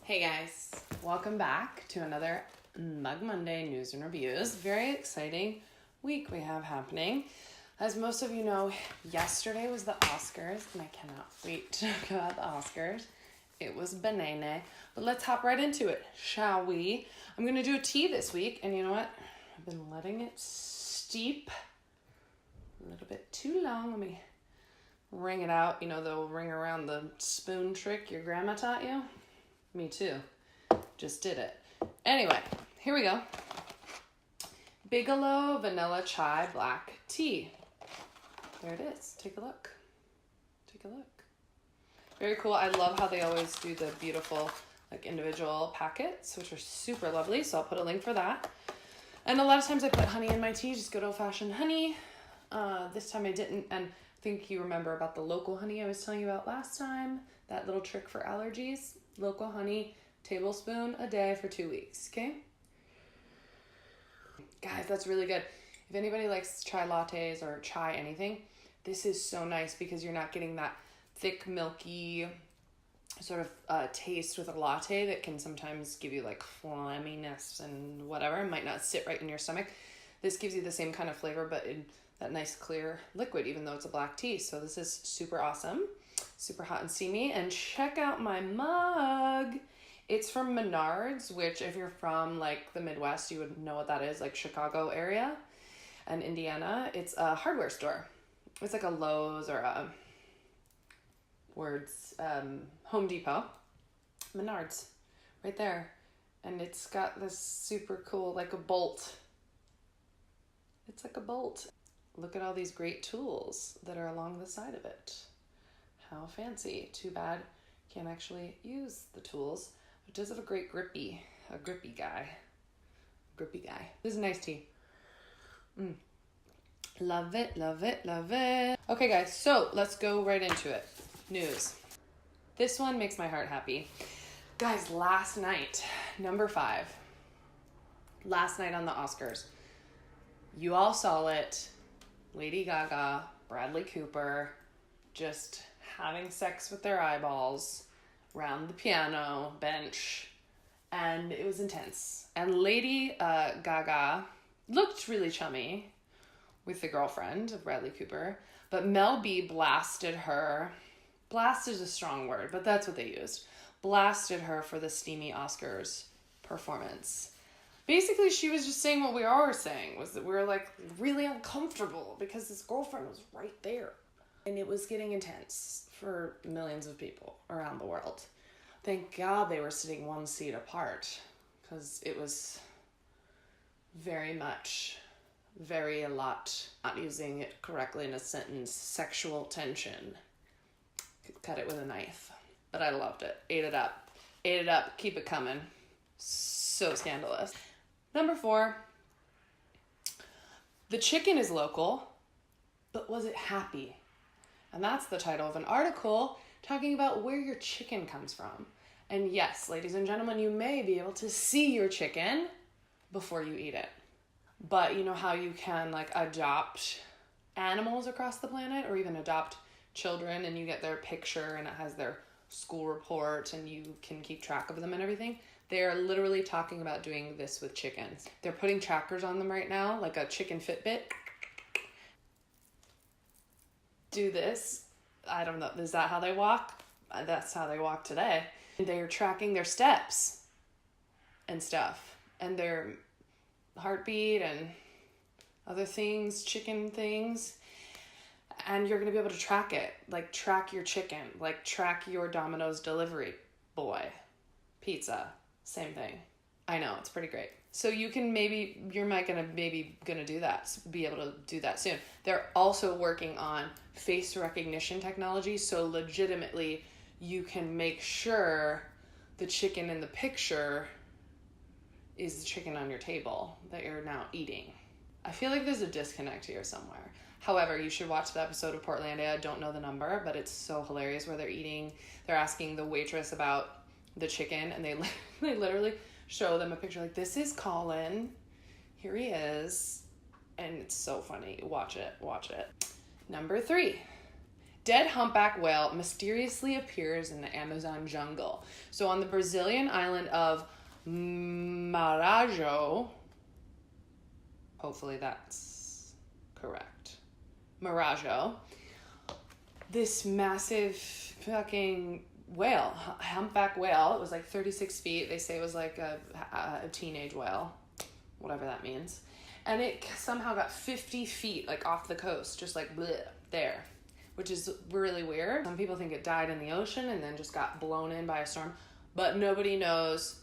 Hey guys, welcome back to another Mug Monday News and Reviews. Very exciting week we have happening. As most of you know, yesterday was the Oscars, and I cannot wait to talk about the Oscars. It was banana, but let's hop right into it, shall we? I'm going to do a tea this week, and you know what? I've been letting it steep a little bit too long. Let me wring it out. You know, the ring around the spoon trick your grandma taught you? Me too. Just did it. Anyway, here we go. Bigelow Vanilla Chai Black Tea. There it is. Take a look. Take a look. Very cool. I love how they always do the beautiful like individual packets, which are super lovely. So I'll put a link for that. And a lot of times I put honey in my tea, just good old-fashioned honey. This time I didn't, and I think you remember about the local honey I was telling you about last time. That little trick for allergies. Local honey, tablespoon a day for 2 weeks, okay? Guys, that's really good. If anybody likes chai lattes or chai anything, this is so nice because you're not getting that thick, milky sort of taste with a latte that can sometimes give you like phlegminess and whatever. It might not sit right in your stomach. This gives you the same kind of flavor, but in that nice clear liquid, even though it's a black tea. So this is super awesome. Super hot and steamy. And check out my mug. It's from Menards, which if you're from like the Midwest, you would know what that is, like Chicago area and Indiana. It's a hardware store. It's like a Lowe's or a Home Depot. Menards, right there. And it's got this super cool, like a bolt. It's like a bolt. Look at all these great tools that are along the side of it. How fancy. Too bad can't actually use the tools. It does have a great grippy guy. This is a nice tea. Love it, love it, love it. Okay guys, so let's go right into it. News. This one makes my heart happy. Guys, last night, number 5. Last night on the Oscars. You all saw it. Lady Gaga, Bradley Cooper, just having sex with their eyeballs around the piano bench, and it was intense. And Lady Gaga looked really chummy with the girlfriend of Bradley Cooper, but Mel B blasted her. Blasted is a strong word, but that's what they used. Blasted her for the steamy Oscars performance. Basically, she was just saying what we are saying, was that we were like really uncomfortable because his girlfriend was right there. And it was getting intense for millions of people around the world. Thank God they were sitting one seat apart because it was very a lot, not using it correctly in a sentence, sexual tension. Could cut it with a knife. But I loved it. Ate it up, keep it coming. So scandalous. Number 4, the chicken is local, but was it happy? And that's the title of an article talking about where your chicken comes from. And yes, ladies and gentlemen, you may be able to see your chicken before you eat it. But you know how you can like adopt animals across the planet, or even adopt children and you get their picture and it has their school report and you can keep track of them and everything? They're literally talking about doing this with chickens. They're putting trackers on them right now, like a chicken Fitbit. Do this. I don't know. Is that how they walk? That's how they walk today. And they're tracking their steps and stuff, and their heartbeat and other things, chicken things. And you're going to be able to track it, like track your chicken, like track your Domino's delivery boy, pizza, same thing. I know, it's pretty great. So you're gonna do that, be able to do that soon. They're also working on face recognition technology, so legitimately you can make sure the chicken in the picture is the chicken on your table that you're now eating. I feel like there's a disconnect here somewhere. However, you should watch the episode of Portlandia. I don't know the number, but it's so hilarious where they're asking the waitress about the chicken, and they literally show them a picture like, this is Colin. Here he is. And it's so funny. Watch it. Number 3. Dead humpback whale mysteriously appears in the Amazon jungle. So on the Brazilian island of Marajo, hopefully that's correct, Marajo, this massive fucking whale, humpback whale, it was like 36 feet. They say it was like a teenage whale, whatever that means. And it somehow got 50 feet like off the coast, just like bleh, there, which is really weird. Some people think it died in the ocean and then just got blown in by a storm, but nobody knows.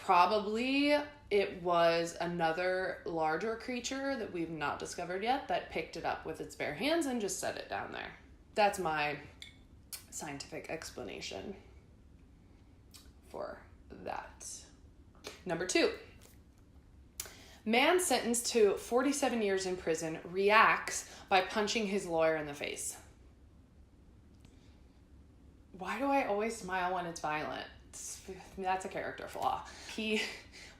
Probably it was another larger creature that we've not discovered yet that picked it up with its bare hands and just set it down there. That's my scientific explanation for that. Number 2. Man sentenced to 47 years in prison reacts by punching his lawyer in the face. Why do I always smile when it's violent? That's a character flaw. He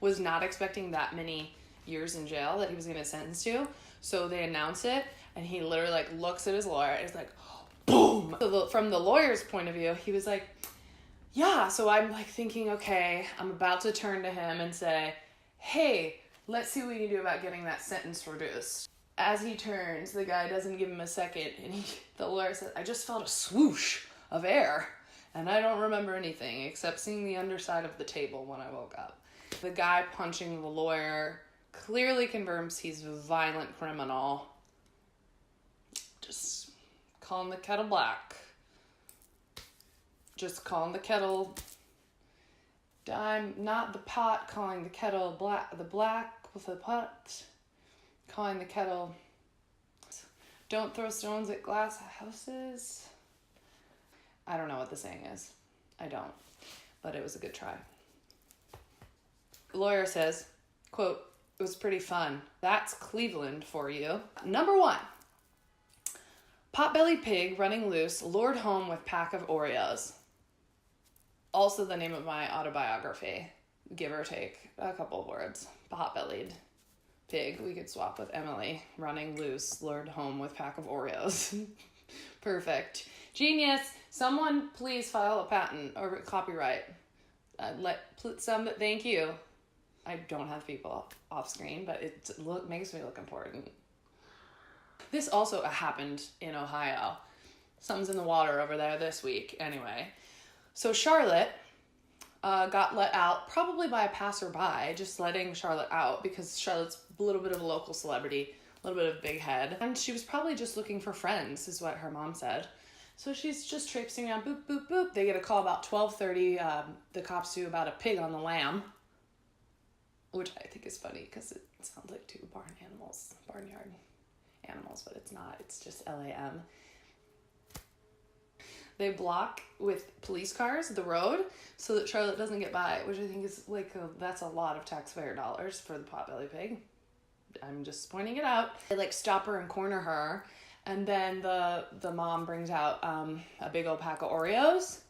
was not expecting that many years in jail that he was going to be sentenced to. So they announce it, and he literally like looks at his lawyer. It's like, boom. So from the lawyer's point of view, he was like, yeah. So I'm like thinking, okay, I'm about to turn to him and say, hey, let's see what we can do about getting that sentence reduced. As he turns, the guy doesn't give him a second, and the lawyer says, I just felt a swoosh of air, and I don't remember anything except seeing the underside of the table when I woke up. The guy punching the lawyer clearly confirms he's a violent criminal. Just calling the kettle black. Just calling the kettle dime, not the pot, calling the kettle black, the black with the pot, calling the kettle, don't throw stones at glass houses. I don't know what the saying is. I don't, but it was a good try. The lawyer says, quote, it was pretty fun. That's Cleveland for you. Number 1. Potbelly pig running loose, lured home with pack of Oreos. Also the name of my autobiography, give or take a couple of words. Pot-bellied pig. We could swap with Emily. Running loose, lured home with pack of Oreos. Perfect. Genius. Someone please file a patent or copyright. Thank you. I don't have people off screen, but it makes me look important. This also happened in Ohio. Something's in the water over there this week. Anyway, so Charlotte got let out probably by a passerby, just letting Charlotte out because Charlotte's a little bit of a local celebrity, a little bit of a big head. And she was probably just looking for friends, is what her mom said. So she's just traipsing around, boop, boop, boop. They get a call about 12:30. The cops do about a pig on the lam, which I think is funny because it sounds like two barnyard animals, but it's not. It's just LAM. They block with police cars the road so that Charlotte doesn't get by, which I think is like that's a lot of taxpayer dollars for the potbelly pig. I'm just pointing it out. They like stop her and corner her, and then the mom brings out a big old pack of Oreos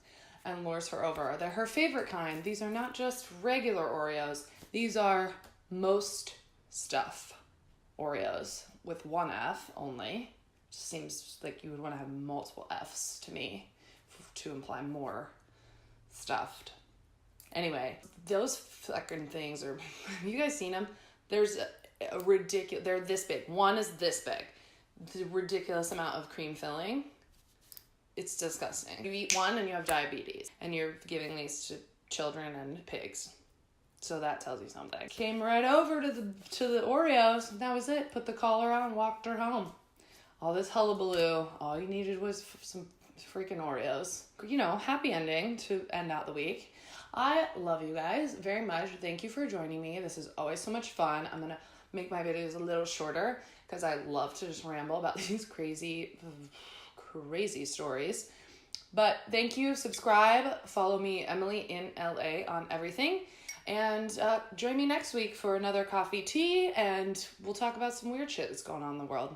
and lures her over. They're her favorite kind. These are not just regular Oreos. These are most stuff Oreos with one F only. Just seems like you would want to have multiple Fs to me to imply more stuffed. Anyway, those fucking things are, have you guys seen them? There's a ridiculous, they're this big. One is this big. The ridiculous amount of cream filling. It's disgusting. You eat one and you have diabetes, and you're giving these to children and pigs. So that tells you something. Came right over to the Oreos. And that was it. Put the collar on, walked her home. All this hullabaloo. All you needed was some freaking Oreos. You know, happy ending to end out the week. I love you guys very much. Thank you for joining me. This is always so much fun. I'm going to make my videos a little shorter because I love to just ramble about these crazy stories. But thank you. Subscribe. Follow me, emilyinla, on everything. And join me next week for another coffee tea, and we'll talk about some weird shit that's going on in the world.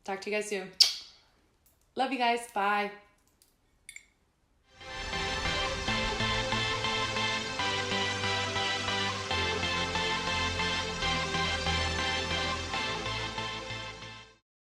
Talk to you guys soon. Love you guys. Bye.